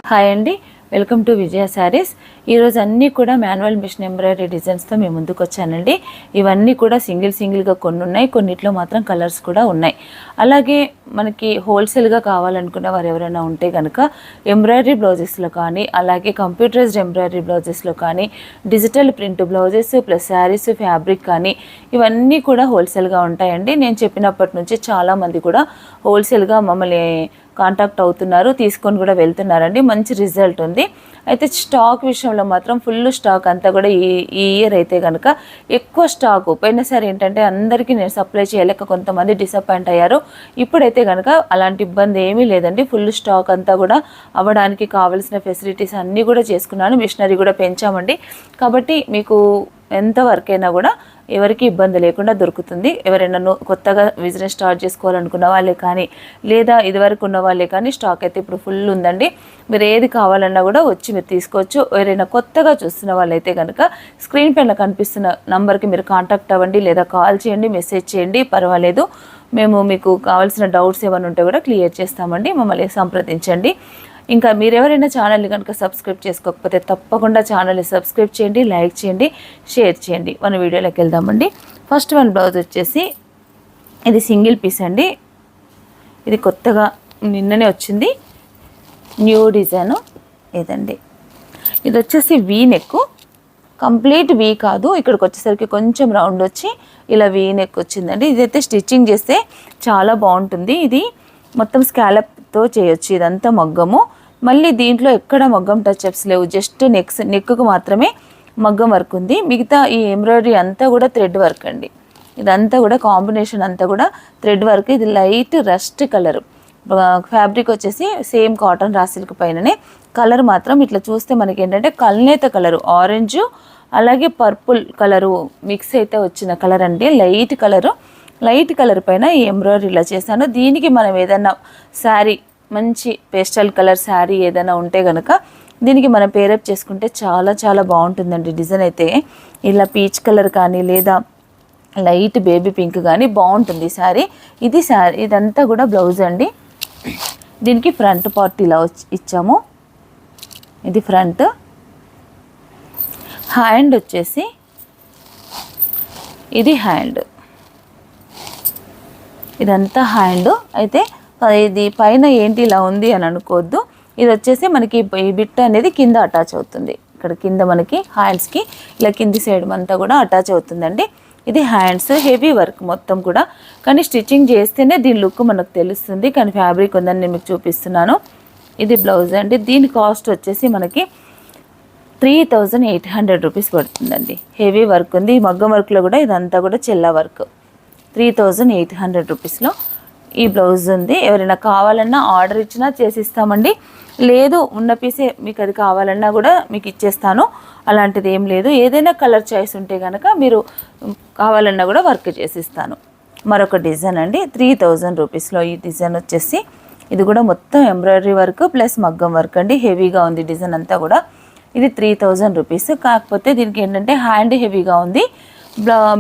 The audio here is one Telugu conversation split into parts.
హాయ్ అండి, వెల్కమ్ టు విజయ శారీస్. ఈరోజు అన్నీ కూడా మాన్యువల్ మిషన్ ఎంబ్రాయిడరీ డిజైన్స్తో మేము ముందుకు వచ్చానండి. ఇవన్నీ కూడా సింగిల్గా కొన్ని ఉన్నాయి, కొన్నిట్లో మాత్రం కలర్స్ కూడా ఉన్నాయి. అలాగే మనకి హోల్సేల్గా కావాలనుకున్న వారు ఎవరైనా ఉంటే కనుక ఎంబ్రాయిడరీ బ్లౌజెస్లో కానీ, అలాగే కంప్యూటరైజ్డ్ ఎంబ్రాయిడరీ బ్లౌజెస్లో కానీ, digital print blouses plus saris fabric కానీ ఇవన్నీ కూడా హోల్సేల్గా ఉంటాయండి. నేను చెప్పినప్పటి నుంచి చాలామంది కూడా హోల్సేల్గా మమ్మల్ని కాంటాక్ట్ అవుతున్నారు, తీసుకొని కూడా వెళ్తున్నారండి. మంచి రిజల్ట్ ఉంది. అయితే స్టాక్ విషయంలో మాత్రం ఫుల్ స్టాక్ అంతా కూడా ఈ ఇయర్ అయితే కనుక ఎక్కువ స్టాకు. పోయినసారి ఏంటంటే అందరికీ నేను సప్లై చేయలేక కొంతమంది డిసప్పాయింట్ అయ్యారు. ఇప్పుడైతే కనుక అలాంటి ఇబ్బంది ఏమీ లేదండి. ఫుల్ స్టాక్ అంతా కూడా అవ్వడానికి కావాల్సిన ఫెసిలిటీస్ అన్నీ కూడా చేసుకున్నాను. మిషనరీ కూడా పెంచామండి. కాబట్టి మీకు ఎంత వర్క్ అయినా కూడా ఎవరికి ఇబ్బంది లేకుండా దొరుకుతుంది. ఎవరైనా కొత్తగా బిజినెస్ స్టార్ట్ చేసుకోవాలనుకున్న వాళ్ళే కానీ, లేదా ఇదివరకు ఉన్న వాళ్ళే కానీ స్టాక్ అయితే ఇప్పుడు ఫుల్ ఉందండి. మీరు ఏది కావాలన్నా కూడా వచ్చి మీరు తీసుకోవచ్చు. ఎవరైనా కొత్తగా చూస్తున్న వాళ్ళైతే కనుక స్క్రీన్ పైన కనిపిస్తున్న నంబర్కి మీరు కాంటాక్ట్ అవ్వండి, లేదా కాల్ చేయండి, మెసేజ్ చేయండి, పర్వాలేదు. మేము మీకు కావాల్సిన డౌట్స్ ఏమైనా ఉంటే కూడా క్లియర్ చేస్తామండి. మమ్మల్ని సంప్రదించండి. ఇంకా మీరు ఎవరైనా ఛానల్ని కనుక సబ్స్క్రైబ్ చేసుకోకపోతే తప్పకుండా ఛానల్ని సబ్స్క్రైబ్ చేయండి, లైక్ చేయండి, షేర్ చేయండి. మన వీడియోలోకి వెళ్దామండి. ఫస్ట్ వన్ బ్లౌజ్ వచ్చేసి ఇది సింగిల్ పీస్ అండి. ఇది కొత్తగా నిన్ననే వచ్చింది, న్యూ డిజైను ఇదండి. ఇది వచ్చేసి వీ నెక్, కంప్లీట్ వీ కాదు, ఇక్కడికి వచ్చేసరికి కొంచెం రౌండ్ వచ్చి ఇలా వీ నెక్ వచ్చిందండి. ఇదైతే స్టిచ్చింగ్ చేస్తే చాలా బాగుంటుంది. ఇది మొత్తం స్కాలప్తో చేయొచ్చు. ఇదంతా మగ్గము. మళ్ళీ దీంట్లో ఎక్కడ మగ్గం టచ్అప్స్ లేవు, జస్ట్ నెక్కు మాత్రమే మగ్గం వర్క్ ఉంది. మిగతా ఈ ఎంబ్రాయిడరీ అంతా కూడా థ్రెడ్ వర్క్ అండి. ఇదంతా కూడా కాంబినేషన్ అంతా కూడా థ్రెడ్ వర్క్. ఇది లైట్ రస్ట్ కలర్. ఫ్యాబ్రిక్ వచ్చేసి సేమ్ కాటన్ రా సిల్క్ పైననే. కలర్ మాత్రం ఇట్లా చూస్తే మనకి ఏంటంటే కల్నేత కలరు, ఆరెంజ్ అలాగే పర్పుల్ కలరు మిక్స్ అయితే వచ్చిన కలర్ అండి. లైట్ కలర్ పైన ఈ ఎంబ్రాయిడరీ ఇలా చేశాను. దీనికి మనం ఏదైనా శారీ, మంచి పేస్టల్ కలర్ శారీ ఏదైనా ఉంటే కనుక దీనికి మనం పేరప్ చేసుకుంటే చాలా చాలా బాగుంటుందండి. డిజైన్ అయితే ఇలా పీచ్ కలర్ కానీ, లేదా లైట్ బేబీ పింక్ కానీ బాగుంటుంది శారీ. ఇదంతా కూడా బ్లౌజ్ అండి. దీనికి ఫ్రంట్ పార్ట్ ఇలా ఇచ్చాము. ఇది ఫ్రంట్. హ్యాండ్ వచ్చేసి ఇది హ్యాండ్, ఇదంతా హ్యాండ్. అయితే ఇది పైన ఏంటి ఇలా ఉంది అని అనుకోవద్దు. ఇది వచ్చేసి మనకి ఈ బిట్ అనేది కింద అటాచ్ అవుతుంది. ఇక్కడ కింద మనకి హ్యాండ్స్కి ఇలా కింది సైడ్ అంతా కూడా అటాచ్ అవుతుందండి. ఇది హ్యాండ్స్, హెవీ వర్క్ మొత్తం కూడా. కానీ స్టిచ్చింగ్ చేస్తేనే దీని లుక్ మనకు తెలుస్తుంది. కానీ ఫ్యాబ్రిక్ ఉందని నేను మీకు చూపిస్తున్నాను. ఇది బ్లౌజ్ అండి. దీని కాస్ట్ వచ్చేసి మనకి 3800 రూపీస్ పడుతుందండి. హెవీ వర్క్ ఉంది. ఈ మగ్గం వర్క్లో కూడా ఇదంతా కూడా చెల్ల వర్క్. 3800 రూపీస్లో ఈ బ్లౌజ్ ఉంది. ఎవరైనా కావాలన్నా ఆర్డర్ ఇచ్చినా చేసిస్తామండి. లేదు ఉన్న పీసే మీకు అది కావాలన్నా కూడా మీకు ఇచ్చేస్తాను. అలాంటిది ఏం లేదు. ఏదైనా కలర్ చాయిస్ ఉంటే కనుక మీరు కావాలన్నా కూడా వర్క్ చేసిస్తాను. మరొక డిజైన్ అండి. 3000 రూపీస్లో ఈ డిజైన్ వచ్చేసి ఇది కూడా మొత్తం ఎంబ్రాయిడరీ వర్క్ ప్లస్ మగ్గం వర్క్ అండి. హెవీగా ఉంది డిజైన్ అంతా కూడా. ఇది 3000 రూపీస్. కాకపోతే దీనికి ఏంటంటే హ్యాండ్ హెవీగా ఉంది.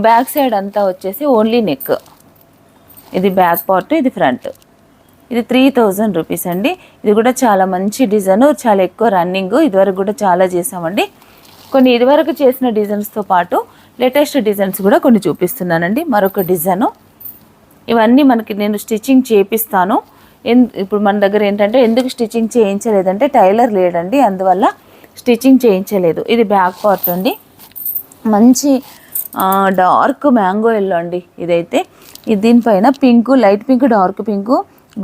బ్యాక్ సైడ్ అంతా వచ్చేసి ఓన్లీ నెక్. ఇది బ్యాక్ పార్ట్, ఇది ఫ్రంట్. ఇది 3000 రూపీస్ అండి. ఇది కూడా చాలా మంచి డిజైన్, చాలా ఎక్కువ రన్నింగ్. ఇదివరకు కూడా చాలా చేసామండి. కొన్ని ఇదివరకు చేసిన డిజైన్స్తో పాటు లేటెస్ట్ డిజైన్స్ కూడా కొన్ని చూపిస్తున్నానండి. మరొక డిజైను. ఇవన్నీ మనకి నేను స్టిచ్చింగ్ చేపిస్తాను. ఇప్పుడు మన దగ్గర ఏంటంటే ఎందుకు స్టిచ్చింగ్ చేయించలేదంటే టైలర్ లేడండి, అందువల్ల స్టిచ్చింగ్ చేయించలేదు. ఇది బ్యాక్ పార్ట్ అండి. మంచి డార్క్ మ్యాంగో ఎల్లో అండి. ఇదైతే దీనిపైన pink, light pink, dark pink,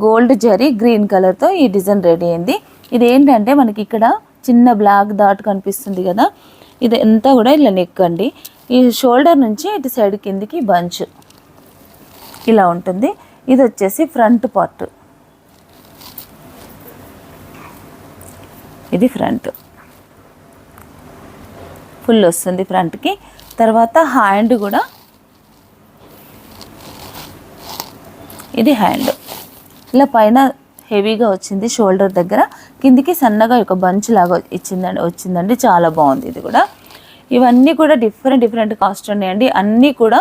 gold zari, green కలర్తో ఈ డిజైన్ రెడీ అయింది. ఇది ఏంటంటే మనకి ఇక్కడ చిన్న బ్లాక్ డాట్ కనిపిస్తుంది కదా, ఇది అంతా కూడా ఇలా నెక్ అండి. ఈ షోల్డర్ నుంచి ఇటు సైడ్ కిందికి బంచ్ ఇలా ఉంటుంది. ఇది వచ్చేసి ఫ్రంట్ పార్ట్. ఇది ఫ్రంట్ ఫుల్ వస్తుంది ఫ్రంట్కి. తర్వాత హ్యాండ్ కూడా, ఇది హ్యాండ్ ఇలా పైన హెవీగా వచ్చింది. షోల్డర్ దగ్గర కిందికి సన్నగా ఒక బంచ్ లాగా వచ్చిందండి. చాలా బాగుంది ఇది కూడా. ఇవన్నీ కూడా డిఫరెంట్ కాస్ట్ ఉన్నాయండి. అన్నీ కూడా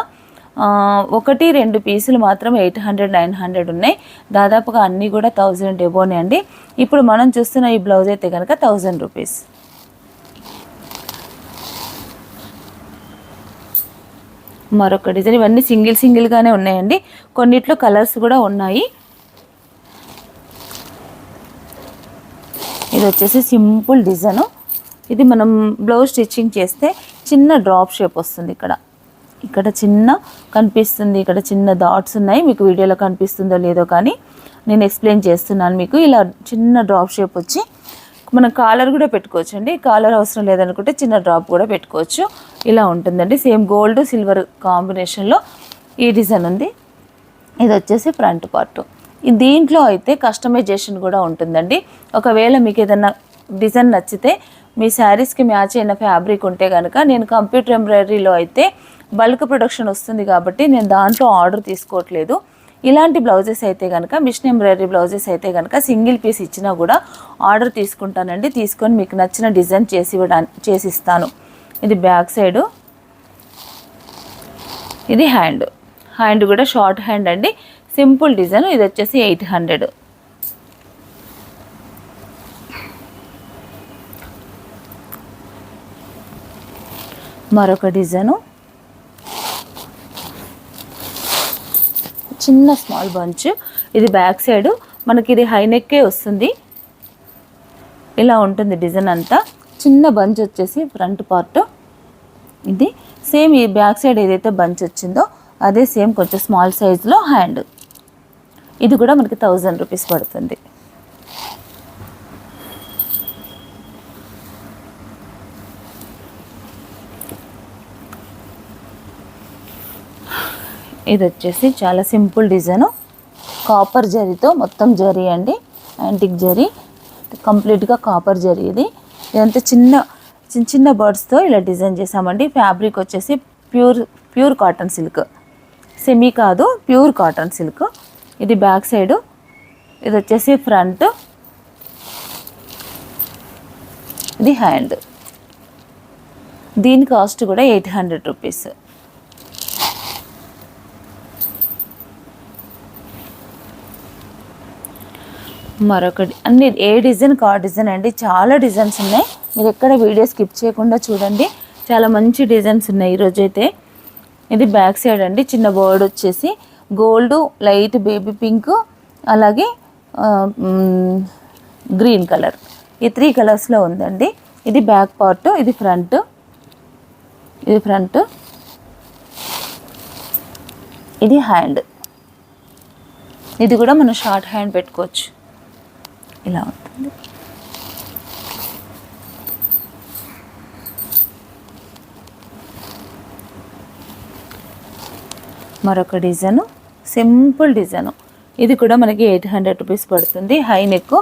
ఒకటి రెండు పీసులు మాత్రం 800 900 ఉన్నాయి. దాదాపుగా అన్నీ కూడా 1000 ఎబోనే అండి. ఇప్పుడు మనం చూస్తున్న ఈ బ్లౌజ్ అయితే కనుక 1000 రూపీస్. మరొక డిజైన్, ఇవన్నీ సింగిల్గానే ఉన్నాయండి. కొన్నిట్లో కలర్స్ కూడా ఉన్నాయి. ఇది వచ్చేసి సింపుల్ డిజైను. ఇది మనం బ్లౌజ్ స్టిచ్చింగ్ చేస్తే చిన్న డ్రాప్ షేప్ వస్తుంది. ఇక్కడ చిన్న కనిపిస్తుంది, ఇక్కడ చిన్న డాట్స్ ఉన్నాయి. మీకు వీడియోలో కనిపిస్తుందో లేదో కానీ నేను ఎక్స్ప్లెయిన్ చేస్తున్నాను మీకు. ఇలా చిన్న డ్రాప్ షేప్ వచ్చి మనం కాలర్ కూడా పెట్టుకోవచ్చు అండి. కాలర్ అవసరం లేదనుకుంటే చిన్న డ్రాప్ కూడా పెట్టుకోవచ్చు. ఇలా ఉంటుందండి. సేమ్ గోల్డ్ సిల్వర్ కాంబినేషన్లో ఈ డిజైన్ ఉంది. ఇది వచ్చేసి ఫ్రంట్ పార్ట్. దీంట్లో అయితే కస్టమైజేషన్ కూడా ఉంటుందండి. ఒకవేళ మీకు ఏదైనా డిజైన్ నచ్చితే మీ శారీస్కి మ్యాచ్ అయిన ఫ్యాబ్రిక్ ఉంటే కనుక, నేను కంప్యూటర్ ఎంబ్రాయిడరీలో అయితే బల్క్ ప్రొడక్షన్ వస్తుంది కాబట్టి నేను దాంట్లో ఆర్డర్ తీసుకోవట్లేదు. ఇలాంటి బ్లౌజెస్ అయితే కనుక, మిషన్ ఎంబ్రాయిడరీ బ్లౌజెస్ అయితే కనుక సింగిల్ పీస్ ఇచ్చినా కూడా ఆర్డర్ తీసుకుంటానండి. తీసుకొని మీకు నచ్చిన డిజైన్ చేసిస్తాను. ఇది బ్యాక్ సైడు, ఇది హ్యాండ్ కూడా షార్ట్ హ్యాండ్ అండి. Simple design. ఇది వచ్చేసి 800. మరొక డిజైను, చిన్న స్మాల్ బంచ్. ఇది బ్యాక్ సైడ్, మనకి ఇది హై నెక్కే వస్తుంది. ఇలా ఉంటుంది డిజైన్ అంతా. చిన్న బంచ్ వచ్చేసి ఫ్రంట్ పార్ట్. ఇది సేమ్ ఈ బ్యాక్ సైడ్ ఏదైతే బంచ్ వచ్చిందో అదే సేమ్ కొంచెం స్మాల్ సైజ్లో హ్యాండ్. ఇది కూడా మనకి 1000 రూపీస్ పడుతుంది. ఇది వచ్చేసి చాలా సింపుల్ డిజైను. కాపర్ జరీతో మొత్తం జరీ అండి, యాంటిక్ జరీ, కంప్లీట్గా కాపర్ జరీ. ఇదంతా చిన్న బర్డ్స్తో ఇలా డిజైన్ చేసామండి. ఫ్యాబ్రిక్ వచ్చేసి ప్యూర్ కాటన్ సిల్క్, సెమీ కాదు, ప్యూర్ కాటన్ సిల్క్. ఇది బ్యాక్ సైడు, ఇది వచ్చేసి ఫ్రంట్, ఇది హ్యాండ్. దీని కాస్ట్ కూడా 800 రూపీస్. మరొకటి, అన్ని ఏ డిజైన్ కా డిజైన్ అండి. చాలా డిజైన్స్ ఉన్నాయి. మీరు ఎక్కడ వీడియో స్కిప్ చేయకుండా చూడండి. చాలా మంచి డిజైన్స్ ఉన్నాయి ఈరోజైతే. ఇది బ్యాక్ సైడ్ అండి. చిన్న బర్డ్ వచ్చేసి గోల్డ్, లైట్ బేబీ పింక్, అలాగే గ్రీన్ కలర్, ఈ 3 కలర్స్లో ఉందండి. ఇది బ్యాక్ పార్ట్, ఇది ఫ్రంట్, ఇది హ్యాండ్. ఇది కూడా మనం షార్ట్ హ్యాండ్ పెట్టుకోవచ్చు. ఇలా ఉంటుంది. మరొక డిజైను, సింపుల్ డిజైను. ఇది కూడా మనకి 800 రూపీస్ పడుతుంది. హై నెక్,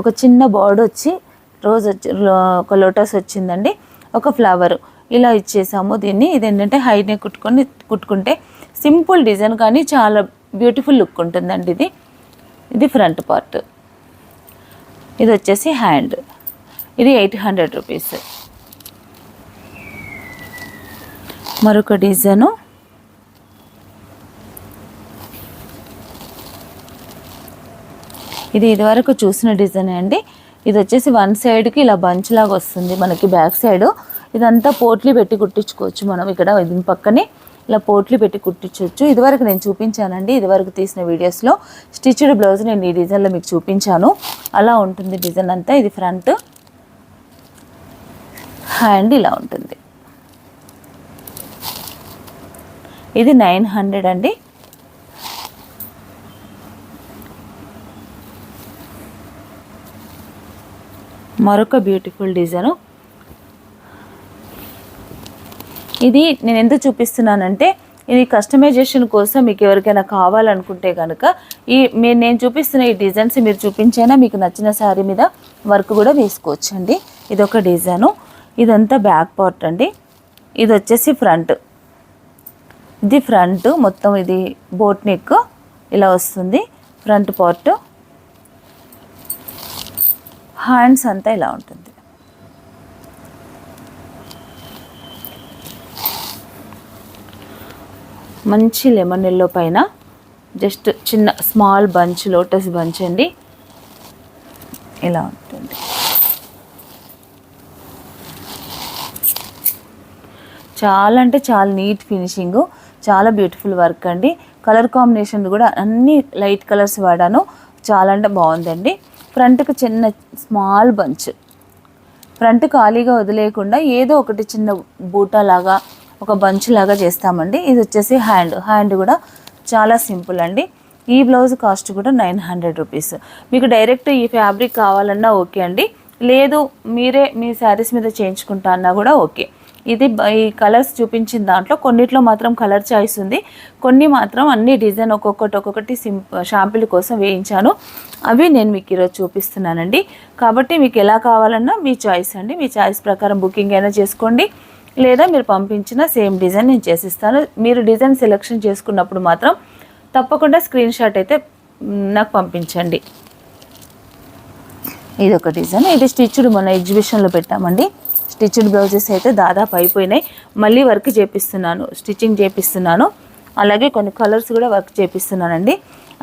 ఒక చిన్న బర్డ్ వచ్చి ఒక లోటస్ వచ్చిందండి, ఒక ఫ్లవర్ ఇలా ఇచ్చేసాము దీన్ని. ఇది ఏంటంటే హై నెక్ కుట్టుకుంటే సింపుల్ డిజైన్ కానీ చాలా బ్యూటిఫుల్ లుక్ ఉంటుందండి. ఇది ఫ్రంట్ పార్ట్. ఇది వచ్చేసి హ్యాండ్. ఇది 800 రూపీస్. మరొక డిజైను, ఇది ఇదివరకు చూసిన డిజైన్ అండి. ఇది వచ్చేసి వన్ సైడ్కి ఇలా బంచ్ లాగా వస్తుంది మనకి బ్యాక్ సైడ్. ఇదంతా పోట్లీ పెట్టి కుట్టించుకోవచ్చు మనం. ఇక్కడ దీని పక్కనే ఇలా పోట్లీ పెట్టి కుట్టించవచ్చు. ఇదివరకు నేను చూపించానండి, ఇదివరకు తీసిన వీడియోస్లో స్టిచ్డ్ బ్లౌజ్ నేను ఈ డిజైన్లో మీకు చూపించాను. అలా ఉంటుంది డిజైన్ అంతా. ఇది ఫ్రంట్, హ్యాండ్ ఇలా ఉంటుంది. ఇది 900 అండి. మరొక బ్యూటిఫుల్ డిజైను. ఇది నేను ఎందుకు చూపిస్తున్నానంటే, ఇది కస్టమైజేషన్ కోసం మీకు ఎవరికైనా కావాలనుకుంటే కనుక నేను చూపిస్తున్న ఈ డిజైన్స్ మీరు చూపించైనా మీకు నచ్చిన శారీ మీద వర్క్ కూడా వేసుకోవచ్చండి. ఇది ఒక డిజైను. ఇదంతా బ్యాక్ పార్ట్ అండి. ఇది వచ్చేసి ఫ్రంట్. ఇది ఫ్రంట్ మొత్తం, ఇది బోట్ నెక్ ఇలా వస్తుంది ఫ్రంట్ పార్ట్. హ్యాండ్స్ అంతా ఇలా ఉంటుంది. మంచి లెమన్ ఎల్లో పైన జస్ట్ చిన్న స్మాల్ బంచ్, లోటస్ బంచ్ అండి. ఇలా ఉంటుంది. చాలా అంటే చాలా నీట్ ఫినిషింగ్, చాలా బ్యూటిఫుల్ వర్క్ అండి. కలర్ కాంబినేషన్ కూడా అన్ని లైట్ కలర్స్ వాడాను. చాలా అంటే బాగుందండి. ఫ్రంట్కి చిన్న స్మాల్ బంచ్, ఫ్రంట్ ఖాళీగా వదిలేయకుండా ఏదో ఒకటి చిన్న బూటా లాగా, ఒక బంచ్ లాగా చేస్తామండి. ఇది వచ్చేసి హ్యాండ్ కూడా చాలా సింపుల్ అండి. ఈ బ్లౌజ్ కాస్ట్ కూడా 900 రూపీస్. మీకు డైరెక్ట్ ఈ ఫ్యాబ్రిక్ కావాలన్నా ఓకే అండి, లేదు మీరే మీ శారీస్ మీద చేయించుకుంటా అన్నా కూడా ఓకే. ఇది ఈ కలర్స్ చూపించిన దాంట్లో కొన్నిట్లో మాత్రం కలర్ చాయిస్ ఉంది, కొన్ని మాత్రం అన్ని డిజైన్ ఒక్కొక్కటి షాంపిల్ కోసం వేయించాను. అవి నేను మీకు ఈరోజు చూపిస్తున్నానండి. కాబట్టి మీకు ఎలా కావాలన్నా మీ చాయిస్ అండి. మీ చాయిస్ ప్రకారం బుకింగ్ అయినా చేసుకోండి, లేదా మీరు పంపించిన సేమ్ డిజైన్ నేను చేసిస్తాను. మీరు డిజైన్ సెలెక్షన్ చేసుకున్నప్పుడు మాత్రం తప్పకుండా స్క్రీన్ షాట్ అయితే నాకు పంపించండి. ఇది ఒక డిజైన్, ఇది స్టిచ్డ్ మొన్న ఎగ్జిబిషన్లో పెట్టామండి. స్టిచ్డ్ బ్లౌజెస్ అయితే దాదాపు అయిపోయినాయి. మళ్ళీ వర్క్ చేపిస్తున్నాను, స్టిచ్చింగ్ చేపిస్తున్నాను. అలాగే కొన్ని కలర్స్ కూడా వర్క్ చేపిస్తున్నానండి.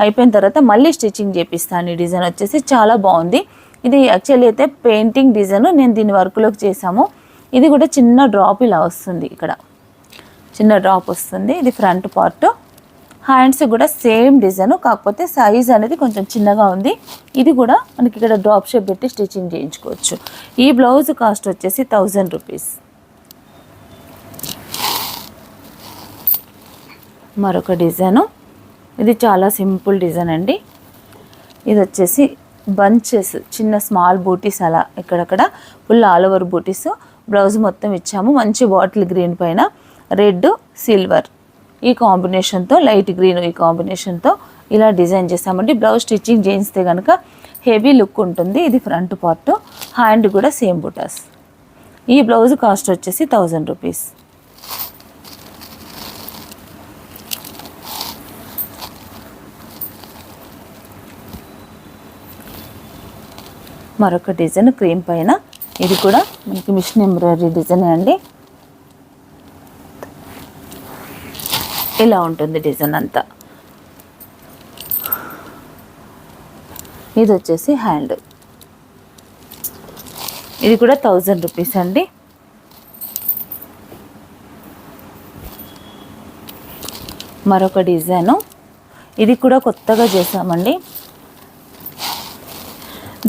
అయిపోయిన తర్వాత మళ్ళీ స్టిచ్చింగ్ చేపిస్తాను. ఈ డిజైన్ వచ్చేసి చాలా బాగుంది. ఇది యాక్చువల్లీ అయితే పెయింటింగ్ డిజైన్, నేను దీన్ని వర్క్లోకి చేసాము. ఇది కూడా చిన్న డ్రాప్ ఇలా వస్తుంది, ఇక్కడ చిన్న డ్రాప్ వస్తుంది. ఇది ఫ్రంట్ పార్ట్. హ్యాండ్స్ కూడా సేమ్ డిజైన్, కాకపోతే సైజ్ అనేది కొంచెం చిన్నగా ఉంది. ఇది కూడా మనకి ఇక్కడ డ్రాప్ షేప్ పెట్టి స్టిచ్చింగ్ చేయించుకోవచ్చు. ఈ బ్లౌజ్ కాస్ట్ వచ్చేసి 1000 రూపీస్. మరొక డిజైను, ఇది చాలా సింపుల్ డిజైన్ అండి. ఇది వచ్చేసి బంచెస్, చిన్న స్మాల్ బూటీస్ అలా ఇక్కడక్కడ ఫుల్ ఆల్ ఓవర్ బూటీస్. బ్లౌజ్ మొత్తం ఇచ్చాము. మంచి బాటిల్ గ్రీన్ పైన రెడ్ సిల్వర్ ఈ కాంబినేషన్తో, లైట్ గ్రీన్ ఈ కాంబినేషన్తో ఇలా డిజైన్ చేస్తామండి. బ్లౌజ్ స్టిచ్చింగ్ చేయిస్తే కనుక హెవీ లుక్ ఉంటుంది. ఇది ఫ్రంట్ పార్ట్. హ్యాండ్ కూడా సేమ్ బుటాస్. ఈ బ్లౌజ్ కాస్ట్ వచ్చేసి 1000 రూపీస్. మరొక డిజైన్ క్రీమ్ పైన, ఇది కూడా మనకి మిషన్ ఎంబ్రాయిడరీ డిజైన్ అండి. ఇలా ఉంటుంది డిజైన్ అంతా. ఇది వచ్చేసి హ్యాండ్. ఇది కూడా 1000 రూపీస్ అండి. మరొక డిజైను, ఇది కూడా కొత్తగా చేసామండి.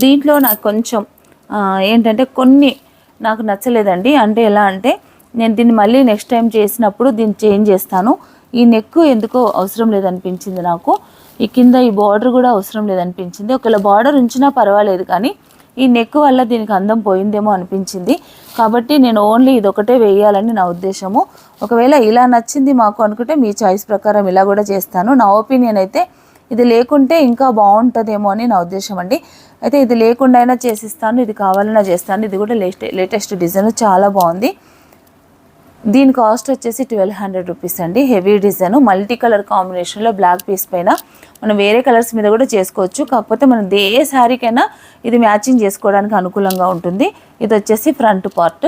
దీంట్లో నాకు కొంచెం ఏంటంటే కొన్ని నాకు నచ్చలేదండి. అంటే ఎలా అంటే నేను దీన్ని మళ్ళీ నెక్స్ట్ టైం చేసినప్పుడు దీన్ని చేంజ్ చేస్తాను. ఈ నెక్ ఎందుకో అవసరం లేదనిపించింది నాకు. ఈ కింద ఈ బార్డర్ కూడా అవసరం లేదనిపించింది. ఒకవేళ బార్డర్ ఉంచినా పర్వాలేదు, కానీ ఈ నెక్ వల్ల దీనికి అందం పోయిందేమో అనిపించింది. కాబట్టి నేను ఓన్లీ ఇదొకటే వేయాలని నా ఉద్దేశము. ఒకవేళ ఇలా నచ్చింది మాకు అనుకుంటే మీ చాయిస్ ప్రకారం ఇలా కూడా చేస్తాను. నా ఒపీనియన్ అయితే ఇది లేకుంటే ఇంకా బాగుంటుందేమో అని నా ఉద్దేశం అండి. అయితే ఇది లేకుండా అయినా చేసిస్తాను, ఇది కావాలన్నా చేస్తాను. ఇది కూడా లేటెస్ట్ డిజైన్, చాలా బాగుంది. దీని కాస్ట్ వచ్చేసి 1200 రూపీస్ అండి. హెవీ డిజైన్, మల్టీ కలర్ కాంబినేషన్లో బ్లాక్ పీస్ పైన మనం వేరే కలర్స్ మీద కూడా చేసుకోవచ్చు. కాకపోతే మనం ఏ శారీకైనా ఇది మ్యాచింగ్ చేసుకోవడానికి అనుకూలంగా ఉంటుంది. ఇది వచ్చేసి ఫ్రంట్ పార్ట్.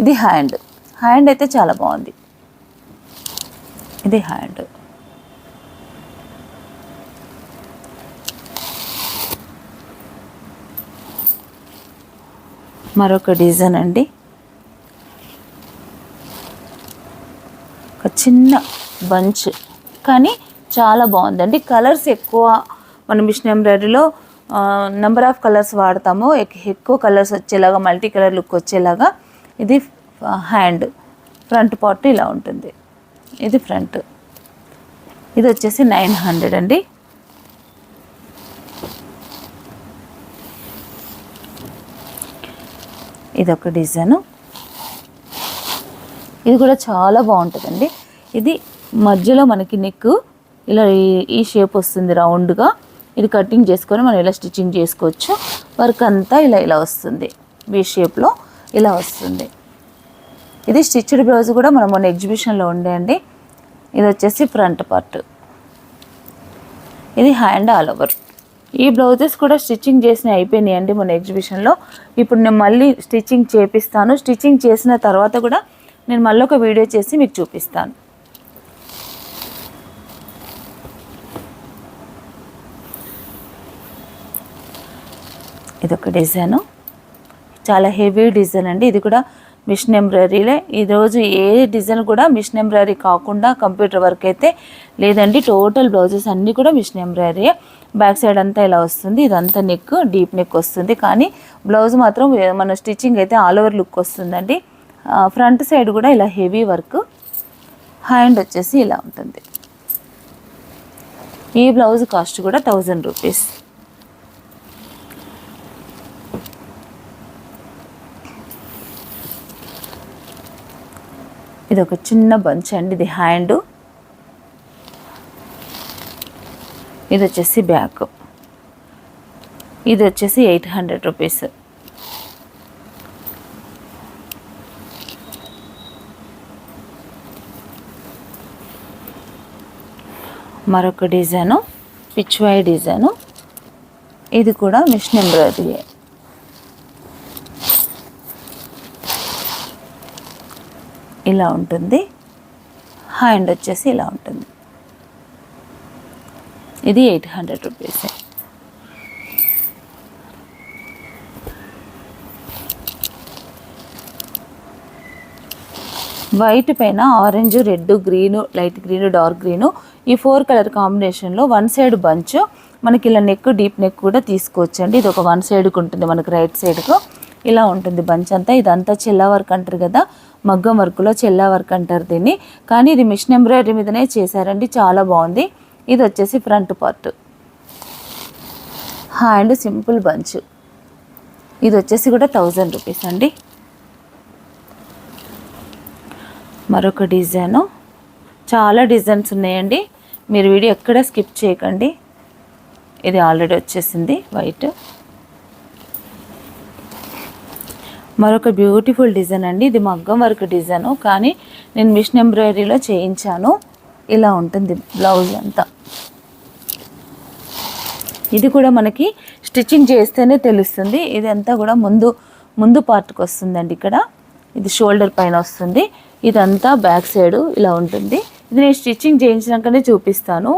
ఇది హ్యాండ్ అయితే చాలా బాగుంది. ఇది హ్యాండ్. మరొక డిజైన్ అండి, ఒక చిన్న బంచ్, కానీ చాలా బాగుందండి. కలర్స్ ఎక్కువ మనం మిషన్ ఎంబ్రాయిడరీలో నెంబర్ ఆఫ్ కలర్స్ వాడతాము, ఎక్కువ కలర్స్ వచ్చేలాగా, మల్టీ కలర్ లుక్ వచ్చేలాగా. ఇది హ్యాండ్. ఫ్రంట్ పార్ట్ ఇలా ఉంటుంది. ఇది ఫ్రంట్. ఇది వచ్చేసి 900 అండి. ఇది ఒక డిజైను, ఇది కూడా చాలా బాగుంటుందండి. ఇది మధ్యలో మనకి నెక్ ఇలా ఈ షేప్ వస్తుంది రౌండ్గా. ఇది కటింగ్ చేసుకొని మనం ఇలా స్టిచ్చింగ్ చేసుకోవచ్చు. వర్క్ అంతా ఇలా వస్తుంది, వీ షేప్లో ఇలా వస్తుంది. ఇది స్టిచ్డ్ బ్లౌజ్ కూడా మనం మొన్న ఎగ్జిబిషన్లో ఉండే అండి. ఇది వచ్చేసి ఫ్రంట్ పార్ట్. ఇది హ్యాండ్ ఆల్ ఓవర్. ఈ బ్లౌజెస్ కూడా స్టిచ్చింగ్ చేసినవి అయిపోయినాయి అండి మొన్న ఎగ్జిబిషన్లో. ఇప్పుడు నేను మళ్ళీ స్టిచ్చింగ్ చేపిస్తాను. స్టిచ్చింగ్ చేసిన తర్వాత కూడా నేను మళ్ళీ ఒక వీడియో చేసి మీకు చూపిస్తాను. ఇదొక డిజైను, చాలా హెవీ డిజైన్ అండి. ఇది కూడా మిషన్ ఎంబ్రాయిడరీలే. ఈరోజు ఏ డిజైన్ కూడా మిషన్ ఎంబ్రాయిడరీ కాకుండా కంప్యూటర్ వర్క్ అయితే లేదండి. టోటల్ బ్లౌజెస్ అన్నీ కూడా మిషన్ ఎంబ్రాయిడరీయే. బ్యాక్ సైడ్ అంతా ఇలా వస్తుంది. ఇదంతా నెక్, డీప్ నెక్ వస్తుంది. కానీ బ్లౌజ్ మాత్రం మన స్టిచ్చింగ్ అయితే ఆల్ ఓవర్ లుక్ వస్తుందండి. ఫ్రంట్ సైడ్ కూడా ఇలా హెవీ వర్క్. హ్యాండ్ వచ్చేసి ఇలా ఉంటుంది. ఈ బ్లౌజ్ కాస్ట్ కూడా 1000 రూపీస్. ఇది ఒక చిన్న బంచ్ అండి. ఇది హ్యాండ్, ఇది వచ్చేసి బ్యాక్. ఇది వచ్చేసి 800 రూపీస్. మరొక డిజైను పిచ్వాయ్ డిజైను. ఇది కూడా మిషన్ ఎంబ్రాయిడరీ. ఇలా ఉంటుంది. హ్యాండ్ వచ్చేసి ఇలా ఉంటుంది. ఇది 800 రూపీస్. వైట్ పైన orange, red, green, light green, dark green, ఈ 4 కలర్ కాంబినేషన్లో వన్ సైడ్ బంచ్. మనకి ఇలా నెక్, డీప్ నెక్ కూడా తీసుకోవచ్చండి. ఇది ఒక వన్ సైడ్కి ఉంటుంది, మనకు రైట్ సైడ్కు ఇలా ఉంటుంది బంచ్ అంతా. ఇదంతా చెల్లా వర్క్ అంటారు కదా, మగ్గం వర్క్లో చెల్లా వర్క్ అంటారు దీన్ని. కానీ ఇది మిషన్ ఎంబ్రాయిడరీ మీదనే చేశారండి, చాలా బాగుంది. ఇది వచ్చేసి front part. Hand simple bunch. ఇది వచ్చేసి కూడా 1000 రూపీస్ అండి. మరొక డిజైను, చాలా డిజైన్స్ ఉన్నాయండి. మీరు వీడియో ఎక్కడ స్కిప్ చేయకండి. ఇది ఆల్రెడీ వచ్చేసింది వైట్. మరొక బ్యూటిఫుల్ డిజైన్ అండి. ఇది మగ్గం వర్క్ డిజైను, కానీ నేను మిషన్ ఎంబ్రాయిడరీలో చేయించాను. ఇలా ఉంటుంది బ్లౌజ్ అంతా. ఇది కూడా మనకి స్టిచ్చింగ్ చేస్తేనే తెలుస్తుంది. ఇదంతా కూడా ముందు పార్ట్కి వస్తుందండి. ఇక్కడ ఇది షోల్డర్ పైన వస్తుంది. ఇదంతా బ్యాక్ సైడ్ ఇలా ఉంటుంది. ఇది నేను స్టిచ్చింగ్ చేయించినాకనే చూపిస్తాను.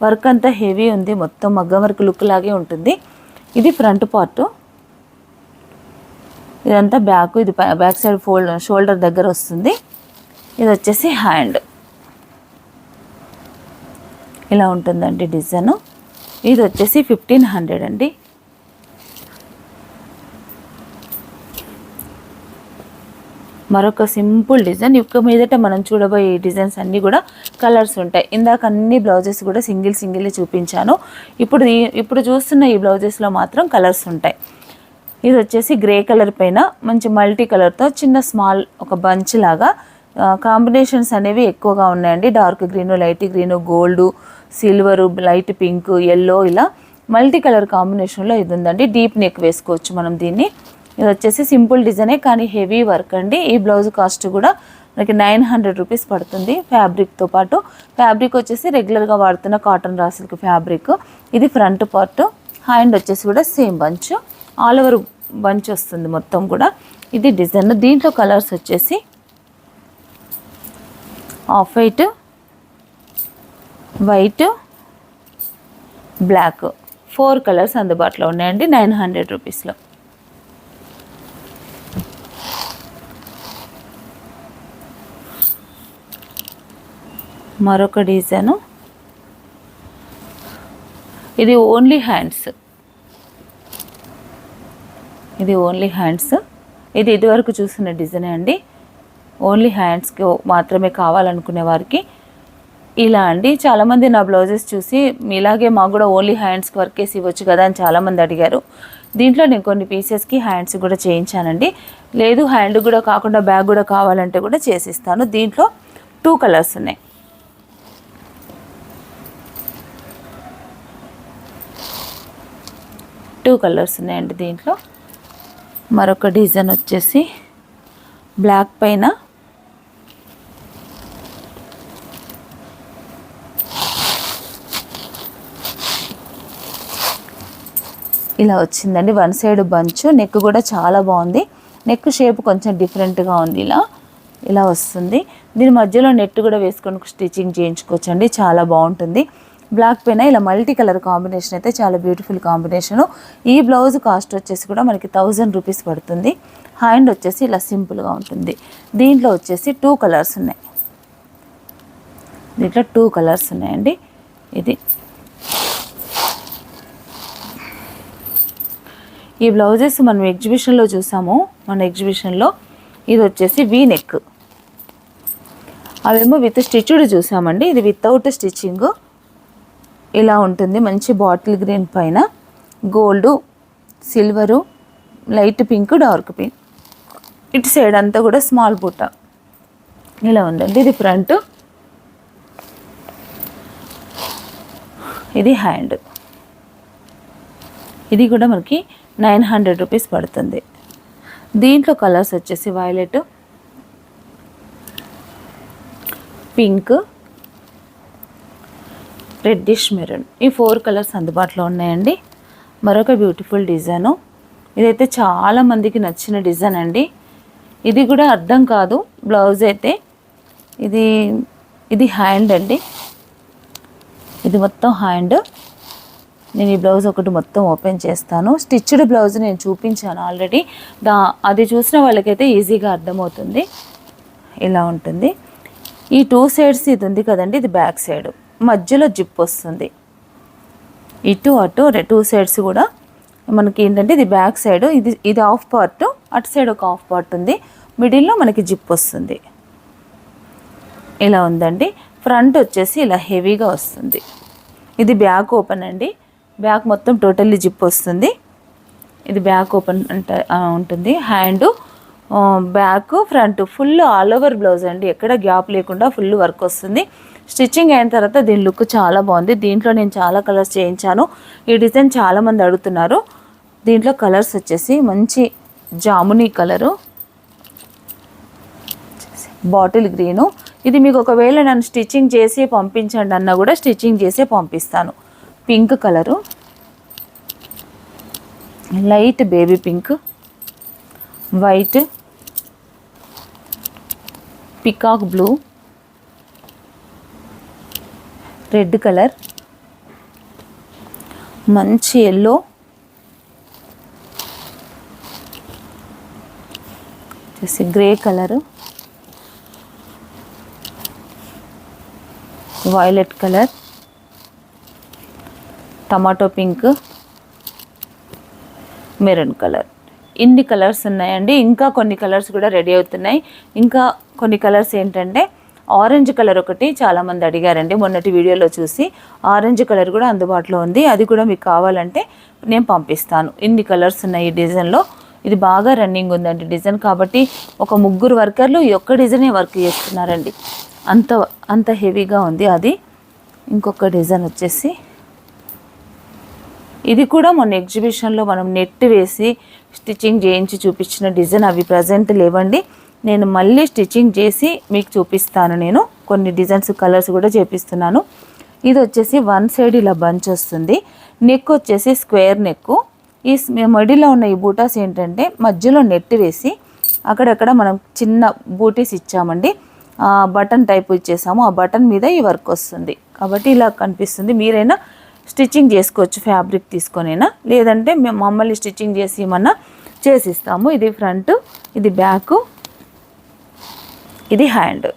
వర్క్ అంతా హెవీ ఉంది, మొత్తం మగ్గం వర్క్ లుక్ లాగే ఉంటుంది. ఇది ఫ్రంట్ పార్ట్. ఇదంతా బ్యాక్. ఇది బ్యాక్ సైడ్ షోల్డర్ దగ్గర వస్తుంది. ఇది వచ్చేసి హ్యాండ్. ఇలా ఉంటుందండి డిజైన్. ఇది వచ్చేసి 1500 అండి. మరొక సింపుల్ డిజైన్. ఇక మీదట మనం చూడబోయే డిజైన్స్ అన్నీ కూడా కలర్స్ ఉంటాయి. ఇందాక అన్ని బ్లౌజెస్ కూడా సింగిల్ చూపించాను. ఇప్పుడు చూస్తున్న ఈ బ్లౌజెస్లో మాత్రం కలర్స్ ఉంటాయి. ఇది వచ్చేసి గ్రే కలర్ పైన మంచి మల్టీ కలర్తో చిన్న స్మాల్ ఒక బంచ్ లాగా కాంబినేషన్స్ అనేవి ఎక్కువగా ఉన్నాయండి. Dark green, light green, gold, silver, light pink, yellow, ఇలా మల్టీ కలర్ కాంబినేషన్లో ఇది ఉందండి. డీప్ నెక్ వేసుకోవచ్చు మనం దీన్ని. ఇది వచ్చేసి సింపుల్ డిజైనే కానీ హెవీ వర్క్ అండి. ఈ బ్లౌజ్ కాస్ట్ కూడా మనకి 900 రూపీస్ పడుతుంది ఫ్యాబ్రిక్తో పాటు. ఫ్యాబ్రిక్ వచ్చేసి రెగ్యులర్గా వాడుతున్న కాటన్ రా సిల్క్ ఫ్యాబ్రిక్. ఇది ఫ్రంట్ పార్ట్. హ్యాండ్ వచ్చేసి కూడా same bunch, all over bunch వస్తుంది మొత్తం కూడా. ఇది డిజైన్. దీంట్లో కలర్స్ వచ్చేసి off white, white, black, 4 colours అందుబాటులో ఉన్నాయండి 900 రూపీస్లో. మరొక డిజైను. ఇది ఓన్లీ హ్యాండ్స్. ఇది ఇదివరకు చూసిన డిజైన్ అండి. ఓన్లీ హ్యాండ్స్కి మాత్రమే కావాలనుకునే వారికి ఇలా అండి. చాలామంది నా బ్లౌజెస్ చూసి మీలాగే మాకు కూడా ఓన్లీ హ్యాండ్స్కి వర్క్ వేసి ఇవ్వచ్చు కదా అని చాలామంది అడిగారు. దీంట్లో నేను కొన్ని పీసెస్కి హ్యాండ్స్ కూడా చేయించానండి. లేదు హ్యాండ్ కూడా కాకుండా బ్యాగ్ కూడా కావాలంటే కూడా చేసిస్తాను. దీంట్లో 2 కలర్స్ ఉన్నాయి. టూ కలర్స్ ఉన్నాయండి దీంట్లో. మరొక డిజైన్ వచ్చేసి బ్లాక్ పైన ఇలా వచ్చిందండి. One side bunch. నెక్ కూడా చాలా బాగుంది. నెక్ షేప్ కొంచెం డిఫరెంట్గా ఉంది. ఇలా వస్తుంది. దీని మధ్యలో నెట్ కూడా వేసుకొని స్టిచ్చింగ్ చేయించుకోవచ్చండి, చాలా బాగుంటుంది. బ్లాక్ పైన ఇలా మల్టీ కలర్ కాంబినేషన్ అయితే చాలా బ్యూటిఫుల్ కాంబినేషను. ఈ బ్లౌజ్ కాస్ట్ వచ్చేసి కూడా మనకి 1000 రూపీస్ పడుతుంది. హ్యాండ్ వచ్చేసి ఇలా సింపుల్గా ఉంటుంది. దీంట్లో వచ్చేసి 2 కలర్స్ ఉన్నాయి. దీంట్లో 2 కలర్స్ ఉన్నాయండి. ఇది ఈ బ్లౌజెస్ మనం ఎగ్జిబిషన్లో చూసాము. మన ఎగ్జిబిషన్లో ఇది వచ్చేసి వీ నెక్, అవేమో విత్ స్టిచ్డ్ చూసామండి. ఇది వితౌట్ స్టిచ్చింగ్ ఇలా ఉంటుంది. మంచి బాటిల్ గ్రీన్ పైన gold, silver, light pink, dark pink, ఇటు సైడ్ అంతా కూడా స్మాల్ బూట ఇలా ఉందండి. ఇది ఫ్రంట్, ఇది హ్యాండ్. ఇది కూడా మనకి 900 రూపీస్ పడుతుంది. దీంట్లో కలర్స్ వచ్చేసి వైలెట్, పింక్, రెడ్డిష్ మెరూన్, ఈ 4 కలర్స్ అందుబాటులో ఉన్నాయండి. మరొక బ్యూటిఫుల్ డిజైను, ఇదైతే చాలామందికి నచ్చిన డిజైన్ అండి. ఇది కూడా అర్థం కాదు బ్లౌజ్ అయితే. ఇది హ్యాండ్ అండి. ఇది మొత్తం హ్యాండ్. నేను ఈ బ్లౌజ్ ఒకటి మొత్తం ఓపెన్ చేస్తాను. స్టిచ్డ్ బ్లౌజ్ నేను చూపించాను ఆల్రెడీ. అది చూసిన వాళ్ళకైతే ఈజీగా అర్థమవుతుంది. ఇలా ఉంటుంది. ఈ 2 సైడ్స్ ఇది ఉంది కదండి, ఇది బ్యాక్ సైడ్, మధ్యలో జిప్ వస్తుంది. ఇటు అటు 2 సైడ్స్ కూడా మనకి ఏంటంటే ఇది బ్యాక్ సైడ్, ఇది హాఫ్ పార్ట్, అటు సైడ్ ఒక హాఫ్ పార్ట్ ఉంది, మిడిల్లో మనకి జిప్ వస్తుంది. ఇలా ఉందండి. ఫ్రంట్ వచ్చేసి ఇలా హెవీగా వస్తుంది. ఇది బ్యాక్ ఓపెన్ అండి. బ్యాక్ మొత్తం టోటల్లీ జిప్ వస్తుంది. ఇది బ్యాక్ ఓపెన్ ఉంటుంది. Hand, back, front full all over blouse అండి. ఎక్కడ గ్యాప్ లేకుండా ఫుల్ వర్క్ వస్తుంది. స్టిచ్చింగ్ అయిన తర్వాత దీని లుక్ చాలా బాగుంది. దీంట్లో నేను చాలా కలర్స్ చేయించాను. ఈ డిజైన్ చాలామంది అడుగుతున్నారు. దీంట్లో కలర్స్ వచ్చేసి మంచి జామునీ కలరు, బాటిల్ గ్రీను. ఇది మీకు ఒకవేళ నన్ను స్టిచ్చింగ్ చేసి పంపించండి అన్నా కూడా స్టిచ్చింగ్ చేసే పంపిస్తాను. Pink colour, light baby pink, white, peacock blue, red colour, మంచి yellow, grey colour, violet colour, tomato pink, maroon colour. ఇన్ని కలర్స్ ఉన్నాయండి. ఇంకా కొన్ని కలర్స్ కూడా రెడీ అవుతున్నాయి. ఇంకా కొన్ని కలర్స్ ఏంటంటే ఆరెంజ్ కలర్ ఒకటి చాలామంది అడిగారండి మొన్నటి వీడియోలో చూసి. ఆరెంజ్ కలర్ కూడా అందుబాటులో ఉంది. అది కూడా మీకు కావాలంటే నేను పంపిస్తాను. ఇన్ని కలర్స్ ఉన్నాయి ఈ డిజైన్లో. ఇది బాగా రన్నింగ్ ఉందండి డిజైన్. కాబట్టి ఒక 3 వర్కర్లు ఈ ఒక్క డిజైనే వర్క్ చేస్తున్నారండి. అంత హెవీగా ఉంది. అది ఇంకొక డిజైన్ వచ్చేసి ఇది కూడా మొన్న ఎగ్జిబిషన్లో మనం నెట్ వేసి స్టిచ్చింగ్ చేయించి చూపించిన డిజైన్. అవి ప్రజెంట్ లేవండి. నేను మళ్ళీ స్టిచ్చింగ్ చేసి మీకు చూపిస్తాను. నేను కొన్ని డిజైన్స్ కలర్స్ కూడా చేపిస్తున్నాను. ఇది వచ్చేసి 1 సైడ్ ఇలా బంచ్ వస్తుంది. నెక్ వచ్చేసి స్క్వేర్ నెక్. ఈ మడిలో ఉన్న ఈ బూటాస్ ఏంటంటే మధ్యలో నెట్ వేసి అక్కడక్కడ మనం చిన్న బూటీస్ ఇచ్చామండి. బటన్ టైప్ ఇచ్చేసాము. ఆ బటన్ మీద ఈ వర్క్ వస్తుంది కాబట్టి ఇలా కనిపిస్తుంది. మీరైనా స్టిచ్చింగ్ చేసుకోవచ్చు ఫ్యాబ్రిక్ తీసుకొనైనా, లేదంటే మేము మమ్మల్ని స్టిచ్చింగ్ చేసి ఏమన్నా చేసిస్తాము. ఇది ఫ్రంట్, ఇది బ్యాక్, ఇది హ్యాండ్.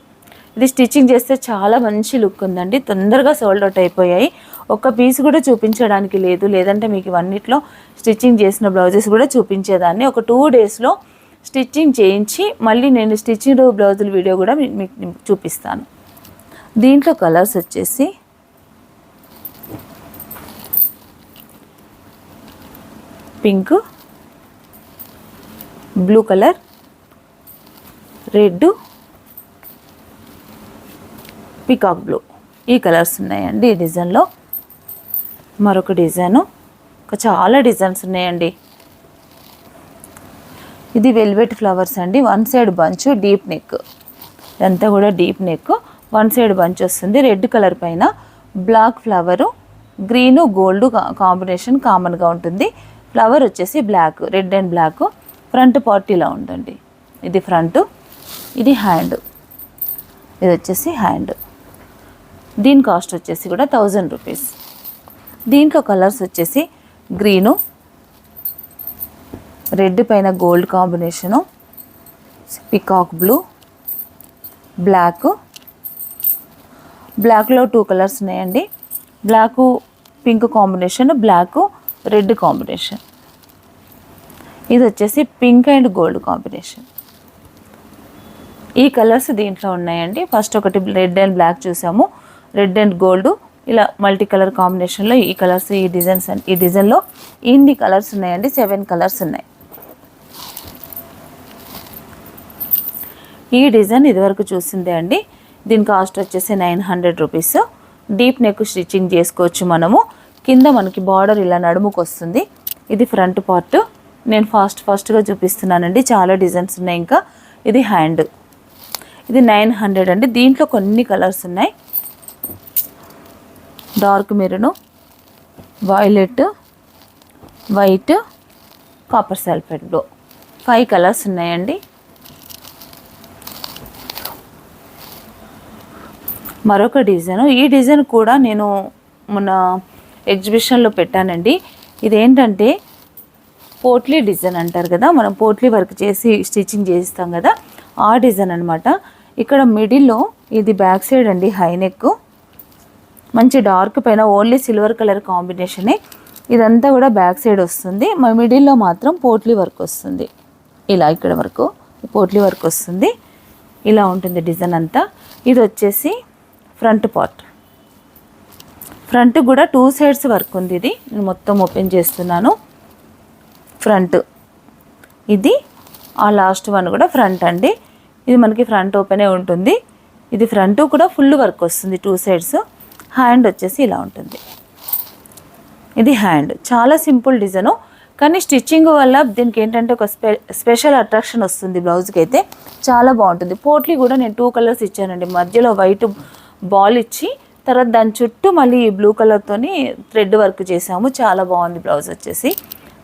ఇది స్టిచ్చింగ్ చేస్తే చాలా మంచి లుక్ ఉందండి. తొందరగా సోల్డ్ అవుట్ అయిపోయాయి. ఒక్క పీస్ కూడా చూపించడానికి లేదు. లేదంటే మీకు ఇవన్నిట్లో స్టిచ్చింగ్ చేసిన బ్లౌజెస్ కూడా చూపించేదాన్ని. ఒక 2 డేస్లో స్టిచ్చింగ్ చేయించి మళ్ళీ నేను స్టిచ్చింగ్ బ్లౌజుల వీడియో కూడా మీకు చూపిస్తాను. దీంట్లో కలర్స్ వచ్చేసి pink, blue colour, red, peacock blue, ఈ కలర్స్ ఉన్నాయండి ఈ డిజైన్లో. మరొక డిజైను, చాలా డిజైన్స్ ఉన్నాయండి. ఇది వెల్వెట్ ఫ్లవర్స్ అండి. 1 సైడ్ బంచ్, డీప్ నెక్. ఇదంతా కూడా డీప్ నెక్, 1 సైడ్ బంచ్ వస్తుంది. రెడ్ కలర్ పైన black flower, green gold combination కామన్గా ఉంటుంది. ఫ్లవర్ వచ్చేసి black, red and black. Front part ఇలా ఉందండి. ఇది ఫ్రంట్, ఇది హ్యాండ్. ఇది వచ్చేసి హ్యాండ్. దీని కాస్ట్ వచ్చేసి కూడా 1000 రూపీస్. దీంట్లో కలర్స్ వచ్చేసి గ్రీను, రెడ్ పైన గోల్డ్ కాంబినేషను, పికాక్ బ్లూ, బ్లాక్లో 2 కలర్స్ ఉన్నాయండి. Black pink combination, black red combination. ఇది వచ్చేసి పింక్ అండ్ గోల్డ్ కాంబినేషన్. ఈ కలర్స్ దీంట్లో ఉన్నాయండి. ఫస్ట్ ఒకటి రెడ్ అండ్ బ్లాక్ చూసాము, రెడ్ అండ్ గోల్డ్, ఇలా మల్టీ కలర్ కాంబినేషన్లో ఈ కలర్స్, ఈ డిజైన్లో ఇన్ని కలర్స్ ఉన్నాయండి. 7 కలర్స్ ఉన్నాయి. ఈ డిజైన్ ఇదివరకు చూసిందే అండి. దీని కాస్ట్ వచ్చేసి 900 రూపీస్. డీప్ నెక్ స్టిచ్చింగ్ చేసుకోవచ్చు మనము. కింద మనకి బార్డర్ ఇలా నడుముకు వస్తుంది. ఇది ఫ్రంట్ పార్ట్. నేను ఫాస్ట్గా చూపిస్తున్నానండి, చాలా డిజైన్స్ ఉన్నాయి. ఇంకా ఇది హ్యాండ్. ఇది 900 అండి. దీంట్లో కొన్ని కలర్స్ ఉన్నాయి. Dark maroon, violet, white, copper sulphate blue, 5 colours ఉన్నాయండి. మరొక డిజైన్, ఈ డిజైన్ కూడా నేను మొన్న ఎగ్జిబిషన్లో పెట్టానండి. ఇదేంటంటే పోట్లీ డిజైన్ అంటారు కదా, మనం పోట్లీ వర్క్ చేసి స్టిచ్చింగ్ చేస్తాం కదా, ఆ డిజైన్ అనమాట. ఇక్కడ మిడిల్లో ఇది బ్యాక్ సైడ్ అండి, హై నెక్, మంచి డార్క్ పైన ఓన్లీ సిల్వర్ కలర్ కాంబినేషనే. ఇదంతా కూడా బ్యాక్ సైడ్ వస్తుంది. మా మిడిల్లో మాత్రం పోట్లీ వర్క్ వస్తుంది. ఇలా ఇక్కడ వరకు పోట్లీ వర్క్ వస్తుంది. ఇలా ఉంటుంది డిజైన్ అంతా. ఇది వచ్చేసి ఫ్రంట్ పార్ట్. ఫ్రంట్ కూడా 2 సైడ్స్ వర్క్ ఉంది. ఇది నేను మొత్తం ఓపెన్ చేస్తున్నాను. ఫ్రంట్ ఇది, ఆ లాస్ట్ వన్ కూడా ఫ్రంట్ అండి. ఇది మనకి ఫ్రంట్ ఓపెనే ఉంటుంది. ఇది ఫ్రంట్ కూడా ఫుల్ వర్క్ వస్తుంది 2 సైడ్స్. హ్యాండ్ వచ్చేసి ఇలా ఉంటుంది. ఇది హ్యాండ్. చాలా సింపుల్ డిజైను, కానీ స్టిచ్చింగ్ వల్ల దీనికి ఏంటంటే ఒక స్పెషల్ అట్రాక్షన్ వస్తుంది. బ్లౌజ్కి అయితే చాలా బాగుంటుంది. పోట్లీ కూడా నేను 2 కలర్స్ ఇచ్చానండి. మధ్యలో వైట్ బాల్ ఇచ్చి తర్వాత దాని చుట్టూ మళ్ళీ బ్లూ కలర్తోని థ్రెడ్ వర్క్ చేసాము. చాలా బాగుంది బ్లౌజ్ వచ్చేసి.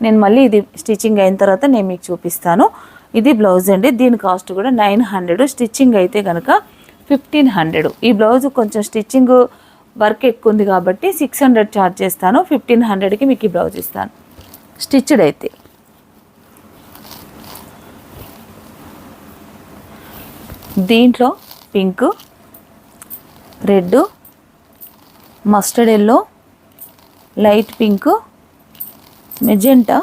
నేను మళ్ళీ ఇది స్టిచ్చింగ్ అయిన తర్వాత నేను మీకు చూపిస్తాను. ఇది బ్లౌజ్ అండి. దీని కాస్ట్ కూడా 900. స్టిచ్చింగ్ అయితే కనుక 1500. ఈ బ్లౌజ్ కొంచెం స్టిచ్చింగ్ వర్క్ ఎక్కువ ఉంది కాబట్టి 600 ఛార్జ్ చేస్తాను. 1500కి మీకు ఈ బ్లౌజ్ ఇస్తాను స్టిచ్డ్ అయితే. దీంట్లో pink, red, mustard yellow, light pink, magenta,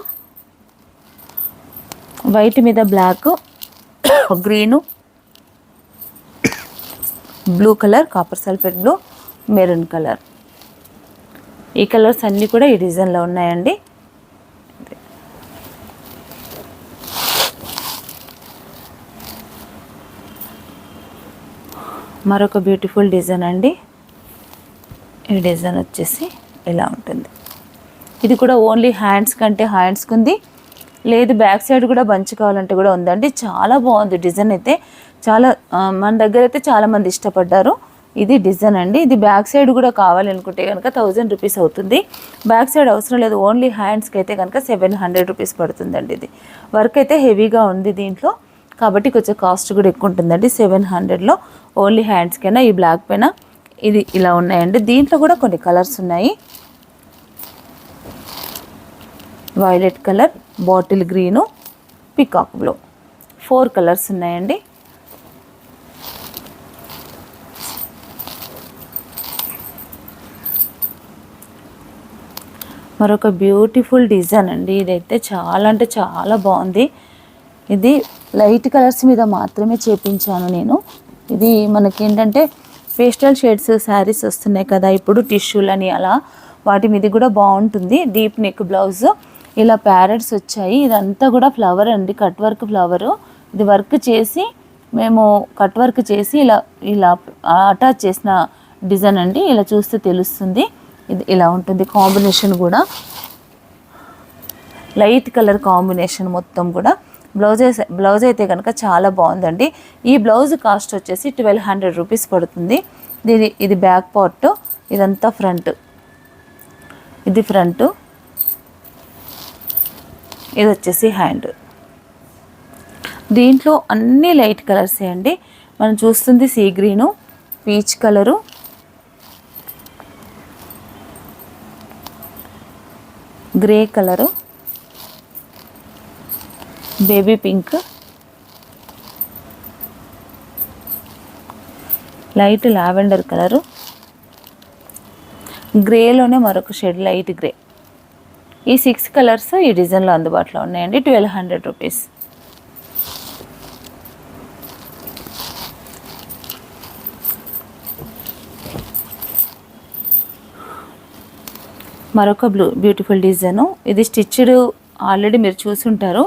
white మీద black, green, blue colour, copper sulphate blue, maroon colour. ఈ కలర్స్ అన్నీ కూడా ఈ డిజైన్లో ఉన్నాయండి. మరొక బ్యూటిఫుల్ డిజైన్ అండి. ఈ డిజైన్ వచ్చేసి ఇలా ఉంటుంది. ఇది కూడా ఓన్లీ హ్యాండ్స్ కంటే హ్యాండ్స్కి ఉంది, లేదు బ్యాక్ సైడ్ కూడా బంచ్ కావాలంటే కూడా ఉందండి. చాలా బాగుంది డిజైన్ అయితే. చాలా మన దగ్గర అయితే చాలామంది ఇష్టపడ్డారు. ఇది డిజైన్ అండి. ఇది బ్యాక్ సైడ్ కూడా కావాలనుకుంటే కనుక 1000 రూపీస్ అవుతుంది. బ్యాక్ సైడ్ అవసరం లేదు, ఓన్లీ హ్యాండ్స్కి అయితే కనుక 700 రూపీస్ పడుతుందండి. ఇది వర్క్ అయితే హెవీగా ఉంది దీంట్లో కాబట్టి కొంచెం కాస్ట్ కూడా ఎక్కువ ఉంటుందండి. 700లో ఓన్లీ హ్యాండ్స్కైనా ఈ బ్లాక్ పైన ఇది ఇలా ఉన్నాయండి. దీంట్లో కూడా కొన్ని కలర్స్ ఉన్నాయి. Violet colour, bottle green, peacock blue, 4 colours ఉన్నాయండి. మరొక బ్యూటిఫుల్ డిజైన్ అండి. ఇదైతే చాలా అంటే చాలా బాగుంది. ఇది లైట్ కలర్స్ మీద మాత్రమే చేపించాను నేను. ఇది మనకేంటంటే పేస్టల్ షేడ్స్ శారీస్ వస్తున్నాయి కదా ఇప్పుడు, టిష్యూలని అలా, వాటి మీద కూడా బాగుంటుంది. డీప్ నెక్ బ్లౌజ్, ఇలా ప్యారెట్స్ వచ్చాయి. ఇదంతా కూడా ఫ్లవర్ అండి, కట్ వర్క్ ఫ్లవరు. ఇది వర్క్ చేసి మేము కట్ వర్క్ చేసి ఇలా అటాచ్ చేసిన డిజైన్ అండి. ఇలా చూస్తే తెలుస్తుంది. ఇది ఇలా ఉంటుంది. కాంబినేషన్ లైట్ కలర్ కాంబినేషన్ మొత్తం కూడా. బ్లౌజ్ అయితే కనుక చాలా బాగుందండి. ఈ బ్లౌజ్ కాస్ట్ వచ్చేసి 1200 రూపీస్ పడుతుంది. ఇది బ్యాక్ పార్ట్, ఇదంతా ఫ్రంట్. ఇది ఫ్రంట్, ఇది వచ్చేసి హ్యాండ్. దీంట్లో అన్ని లైట్ కలర్సే అండి. మనం చూస్తుంది sea green, peach colour, grey colour, baby pink, light lavender colour, గ్రేలోనే మరొక షేడ్ లైట్ గ్రే. ఈ 6 కలర్స్ ఈ డిజైన్లో అందుబాటులో ఉన్నాయండి. 1200 రూపీస్. మరొక బ్యూటిఫుల్ డిజైను. ఇది స్టిచ్డ్ ఆల్రెడీ మీరు చూసుంటారు.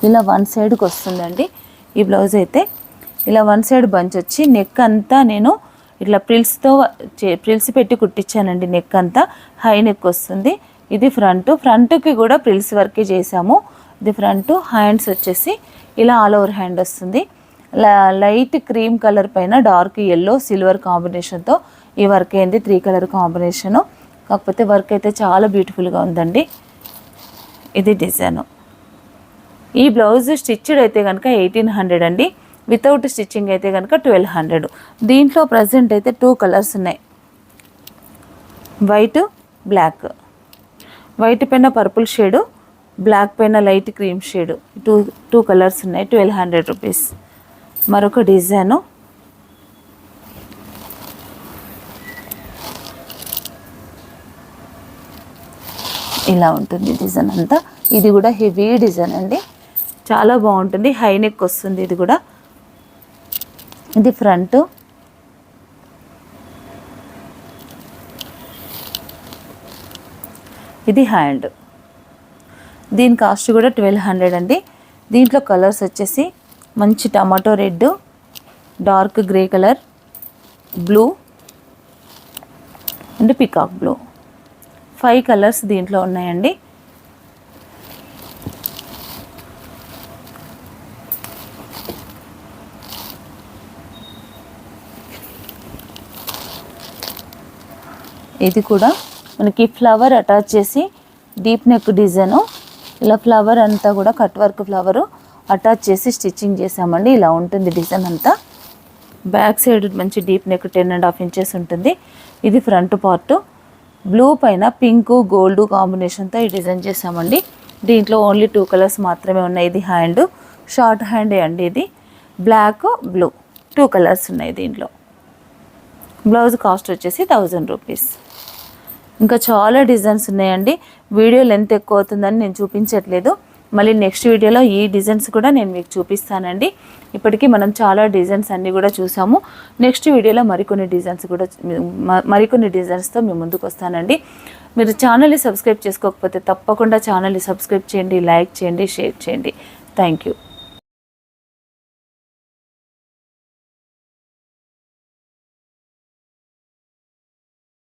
ఇలా వన్ సైడ్కి వస్తుందండి ఈ బ్లౌజ్ అయితే. ఇలా వన్ సైడ్ బంచ్ వచ్చి నెక్ అంతా నేను ఇట్లా ప్రిల్స్ పెట్టి కుట్టించానండి. నెక్ అంతా హై నెక్ వస్తుంది. ఇది ఫ్రంట్కి కూడా ప్రిల్స్ వర్కే చేసాము. ఇది ఫ్రంట్. హ్యాండ్స్ వచ్చేసి ఇలా ఆల్ ఓవర్ హ్యాండ్ వస్తుంది. లైట్ క్రీమ్ కలర్ పైన డార్క్ ఎల్లో సిల్వర్ కాంబినేషన్తో ఈ వర్క్ అయింది. 3 కలర్ కాంబినేషను. కాకపోతే వర్క్ అయితే చాలా బ్యూటిఫుల్గా ఉందండి. ఇది డిజైను. ఈ బ్లౌజ్ స్టిచ్డ్ అయితే కనుక 1800 అండి. వితౌట్ స్టిచ్చింగ్ అయితే కనుక 1200. దీంట్లో ప్రజెంట్ అయితే 2 కలర్స్ ఉన్నాయి. White, black. వైట్ పైన పర్పుల్ షేడు, బ్లాక్ పైన light cream shade. Two colours ఉన్నాయి. 1200 రూపీస్. మరొక డిజైను. ఇలా ఉంటుంది డిజైన్ అంతా. ఇది కూడా హెవీ డిజైన్ అండి, చాలా బాగుంటుంది. హై నెక్ వస్తుంది. ఇది కూడా. ఇది ఫ్రంట్. ఇది హ్యాండ్. దీని కాస్ట్ కూడా 1200 అండి. దీంట్లో కలర్స్ వచ్చేసి మంచి tomato red, dark grey colour, blue and peacock blue. 5 colours దీంట్లో ఉన్నాయండి. ఇది కూడా మనకి ఫ్లవర్ అటాచ్ చేసి డీప్ నెక్ డిజైను. ఇలా ఫ్లవర్ అంతా కూడా కట్ వర్క్ ఫ్లవరు అటాచ్ చేసి స్టిచ్చింగ్ చేసామండి. ఇలా ఉంటుంది డిజైన్ అంతా. బ్యాక్ సైడ్ మంచి డీప్ నెక్ 10.5 ఇంచెస్ ఉంటుంది. ఇది ఫ్రంట్ పార్ట్. బ్లూ పైన పింక్ గోల్డ్ కాంబినేషన్తో ఈ డిజైన్ చేసామండి. దీంట్లో ఓన్లీ 2 కలర్స్ మాత్రమే ఉన్నాయి. ఇది హ్యాండ్, షార్ట్ హ్యాండే అండి. ఇది బ్లాక్, బ్లూ 2 కలర్స్ ఉన్నాయి దీంట్లో. బ్లౌజ్ కాస్ట్ వచ్చేసి 1000 రూపీస్. ఇంకా చాలా డిజైన్స్ ఉన్నాయండి. వీడియో లెంత్ ఎక్కువ అవుతుందని నేను చూపించట్లేదు. మళ్ళీ నెక్స్ట్ వీడియోలో ఈ డిజైన్స్ కూడా నేను మీకు చూపిస్తానండి. ఇప్పటికీ మనం చాలా డిజైన్స్ అన్నీ కూడా చూసాము. నెక్స్ట్ వీడియోలో మరికొన్ని డిజైన్స్తో మేము ముందుకు వస్తానండి. మీరు ఛానల్ని సబ్స్క్రైబ్ చేసుకోకపోతే తప్పకుండా ఛానల్ని సబ్స్క్రైబ్ చేయండి, లైక్ చేయండి, షేర్ చేయండి. Thank you.